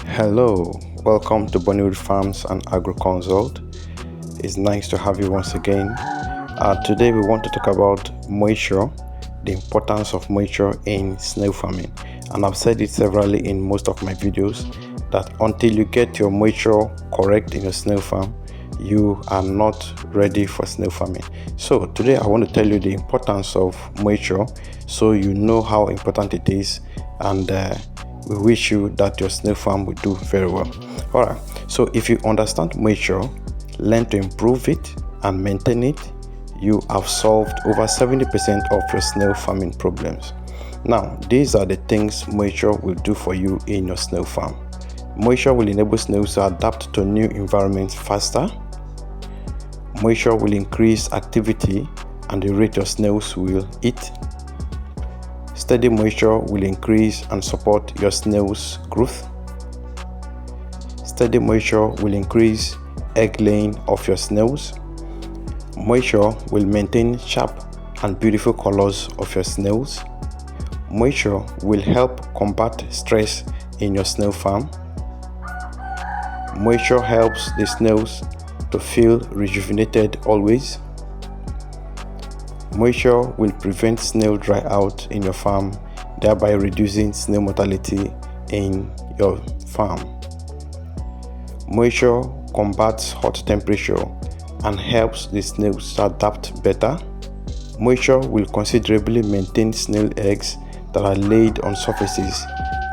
Hello, welcome to Bonniehood Farms and Agro Consult. It's nice to have you once again. Today we want to talk about moisture, the importance of moisture in snail farming. And I've said it severally in most of my videos that until you get your moisture correct in your snail farm, you are not ready for snail farming. So today I want to tell you the importance of moisture so you know how important it is, and we wish you that your snail farm will do very well. Alright, so if you understand moisture, learn to improve it and maintain it, you have solved over 70% of your snail farming problems. Now, these are the things moisture will do for you in your snail farm. Moisture will enable snails to adapt to new environments faster. Moisture will increase activity and the rate your snails will eat. Steady moisture will increase and support your snails' growth. Steady moisture will increase egg laying of your snails. Moisture will maintain sharp and beautiful colors of your snails. Moisture will help combat stress in your snail farm. Moisture helps the snails to feel rejuvenated always. Moisture will prevent snail dry out in your farm, thereby reducing snail mortality in your farm. Moisture combats hot temperature and helps the snails adapt better. Moisture will considerably maintain snail eggs that are laid on surfaces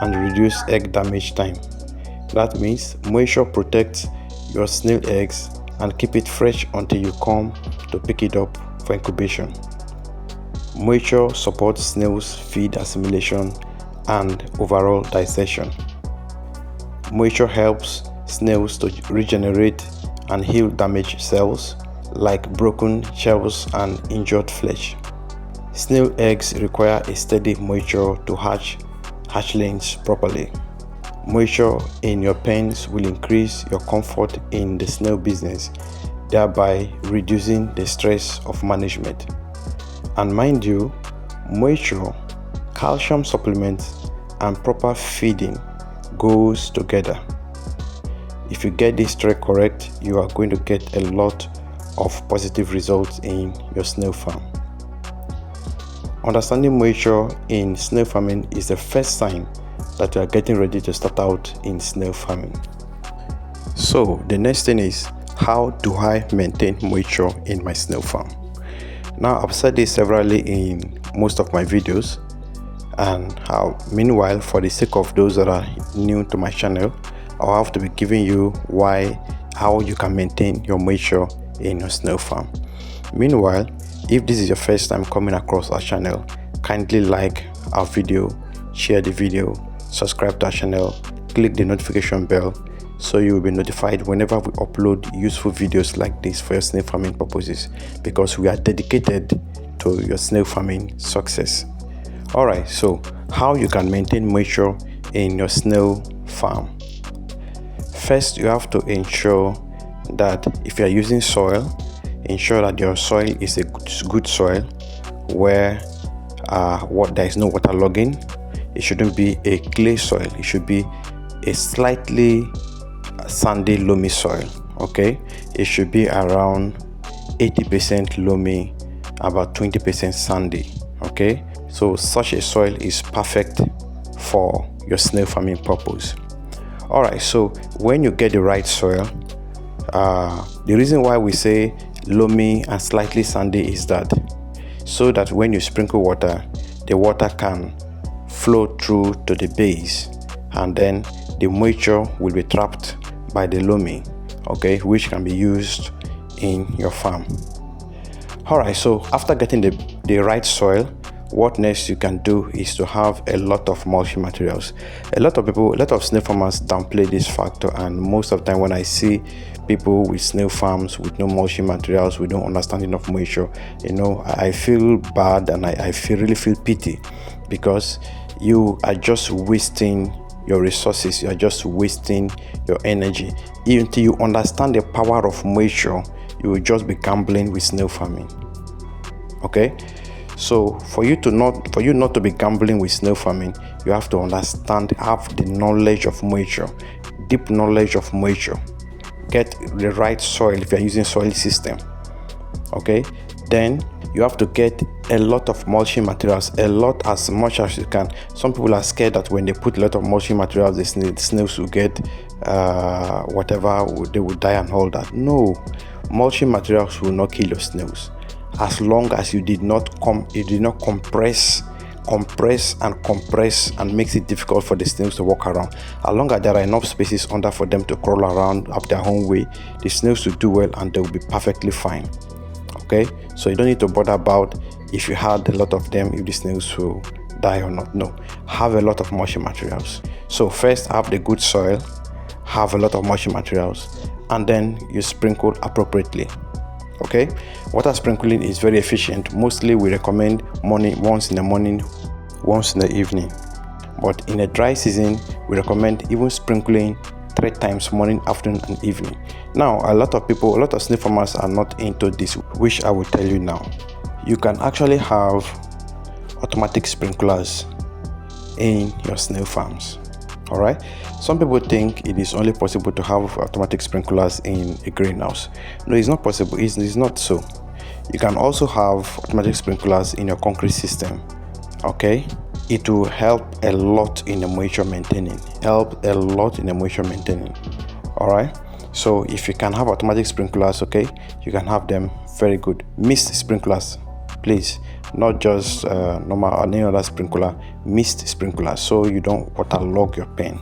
and reduce egg damage time. That means moisture protects your snail eggs and keep it fresh until you come to pick it up for incubation. Moisture supports snails' feed assimilation and overall digestion. Moisture helps snails to regenerate and heal damaged cells like broken shells and injured flesh. Snail eggs require a steady moisture to hatch hatchlings properly. Moisture in your pens will increase your comfort in the snail business, thereby reducing the stress of management. And mind you, moisture, calcium supplements, and proper feeding goes together. If you get this trait correct, you are going to get a lot of positive results in your snail farm. Understanding moisture in snail farming is the first sign that you are getting ready to start out in snail farming. So the next thing is, how do I maintain moisture in my snail farm? Now, I've said this severally in most of my videos, and meanwhile, for the sake of those that are new to my channel, I'll have to be giving you how you can maintain your moisture in your snail farm. Meanwhile, if this is your first time coming across our channel, kindly like our video, share the video, subscribe to our channel, click the notification bell so you will be notified whenever we upload useful videos like this for your snail farming purposes, because we are dedicated to your snail farming success. Alright, so how you can maintain moisture in your snail farm. First, you have to ensure that if you are using soil, ensure that your soil is a good soil where there is no waterlogging. It shouldn't be a clay soil. It should be a slightly sandy loamy soil. Okay, it should be around 80% loamy, about 20% sandy. Okay, so such a soil is perfect for your snail farming purpose. Alright, so when you get the right soil, the reason why we say loamy and slightly sandy is that so that when you sprinkle water, the water can flow through to the base, and then the moisture will be trapped by the loamy, okay, which can be used in your farm. Alright, so after getting the right soil, what next you can do is to have a lot of mulching materials. A lot of snail farmers downplay this factor, and most of the time when I see people with snail farms with no mulching materials, with no understanding of moisture, I feel bad, and I really feel pity, because you are just wasting your resources, you are just wasting your energy. Until you understand the power of moisture, you will just be gambling with snail farming. Okay, so for you not to be gambling with snail farming, you have to understand, have the knowledge of moisture, deep knowledge of moisture. Get the right soil if you're using soil system. Okay, then you have to get a lot of mulching materials, as much as you can. Some people are scared that when they put a lot of mulching materials, the snails will get whatever, they will die and all that. No, mulching materials will not kill your snails, as long as you did not compress and makes it difficult for the snails to walk around. As long as there are enough spaces under for them to crawl around up their own way, the snails will do well and they will be perfectly fine. Okay, so you don't need to bother about if you had a lot of them, if the snails will die or not. No, have a lot of mulching materials. So first, have the good soil, have a lot of mulching materials, and then you sprinkle appropriately. Okay, water sprinkling is very efficient. Mostly we recommend once in the morning, once in the evening, but in a dry season we recommend even sprinkling 3 times, morning, afternoon and evening. Now a lot of snail farmers are not into this, which I will tell you now. You can actually have automatic sprinklers in your snail farms. All right, some people think it is only possible to have automatic sprinklers in a greenhouse. No, it's not possible. It's not so. You can also have automatic sprinklers in your concrete system. Okay, it will help a lot in the moisture maintaining. All right, so if you can have automatic sprinklers, okay, you can have them. Very good. Mist sprinklers, please, not just normal or any other sprinkler. Mist sprinkler, so you don't waterlog your pen.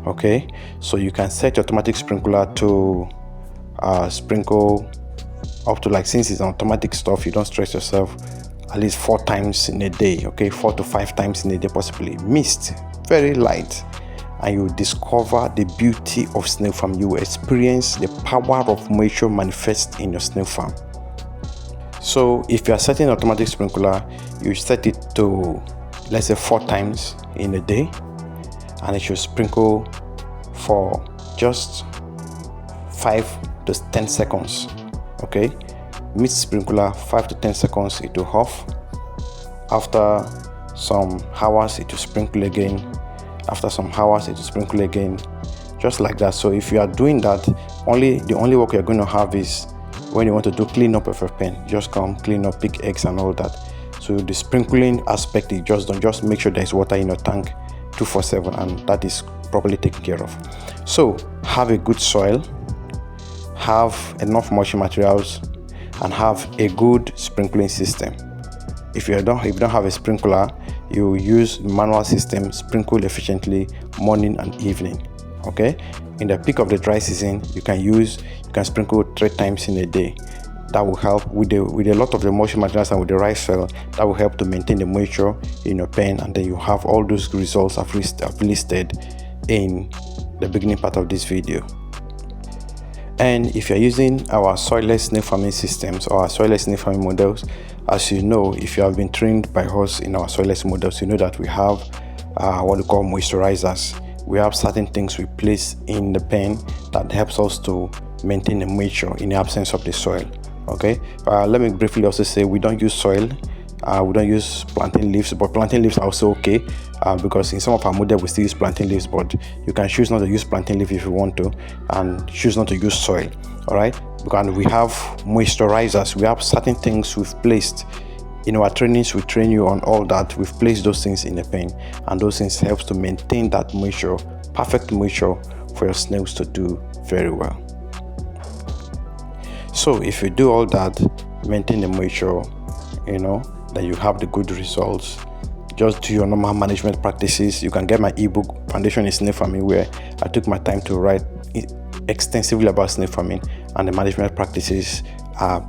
Okay, so you can set your automatic sprinkler to sprinkle up to, like, since it's automatic stuff, you don't stress yourself, at least 4 times in a day. Okay, 4 to 5 times in a day possibly. Mist, very light, and you discover the beauty of snail farm. You will experience the power of moisture manifest in your snail farm. So if you are setting automatic sprinkler, you set it to, let's say, 4 times in a day, and it should sprinkle for just 5 to 10 seconds. Okay, mist sprinkler, 5 to 10 seconds, it will off. After some hours it will sprinkle again. After some hours it will sprinkle again, just like that. So if you are doing that, the only work you're going to have is when you want to do clean up of your pen. Just come clean up, pick eggs and all that. So the sprinkling aspect, you just make sure there's water in your tank 24/7, and that is properly taken care of. So have a good soil, have enough mulching materials, and have a good sprinkling system. If you don't have a sprinkler, you use manual system, sprinkle efficiently morning and evening. Okay, in the peak of the dry season, you can sprinkle 3 times in a day. That will help with a lot of the mulching materials and with the right soil. That will help to maintain the moisture in your pen, and then you have all those results I've listed in the beginning part of this video. And if you're using our Soilless Snail Farming systems or our Soilless Snail Farming models, as you know, if you have been trained by us in our Soilless models, you know that we have what we call moisturizers. We have certain things we place in the pen that helps us to maintain the moisture in the absence of the soil. Okay, let me briefly also say we don't use soil. We don't use plantain leaves, but plantain leaves are also okay because in some of our models we still use plantain leaves, but you can choose not to use plantain leaf if you want to, and choose not to use soil. All right, because we have moisturizers. We have certain things we've placed in our trainings. We train you on all that. We've placed those things in the pen, and those things helps to maintain that moisture, perfect moisture for your snails to do very well. So if you do all that, maintain the moisture, then you have the good results. Just do your normal management practices. You can get my ebook, Foundation in Snail Farming, where I took my time to write extensively about snail farming, and the management practices are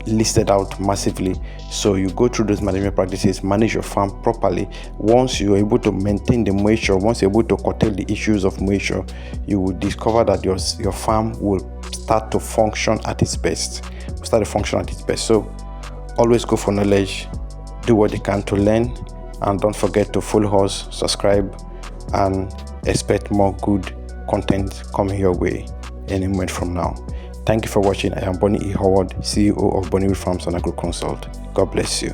listed out massively. So you go through those management practices, manage your farm properly. Once you're able to maintain the moisture, once you're able to curtail the issues of moisture, you will discover that your farm will start to function at its best. So always go for knowledge, do what you can to learn, and don't forget to follow us, subscribe, and expect more good content coming your way any moment from now. Thank you for watching. I am Bonnie E. Howard, CEO of Bonniehood Farms and Agro Consult. God bless you.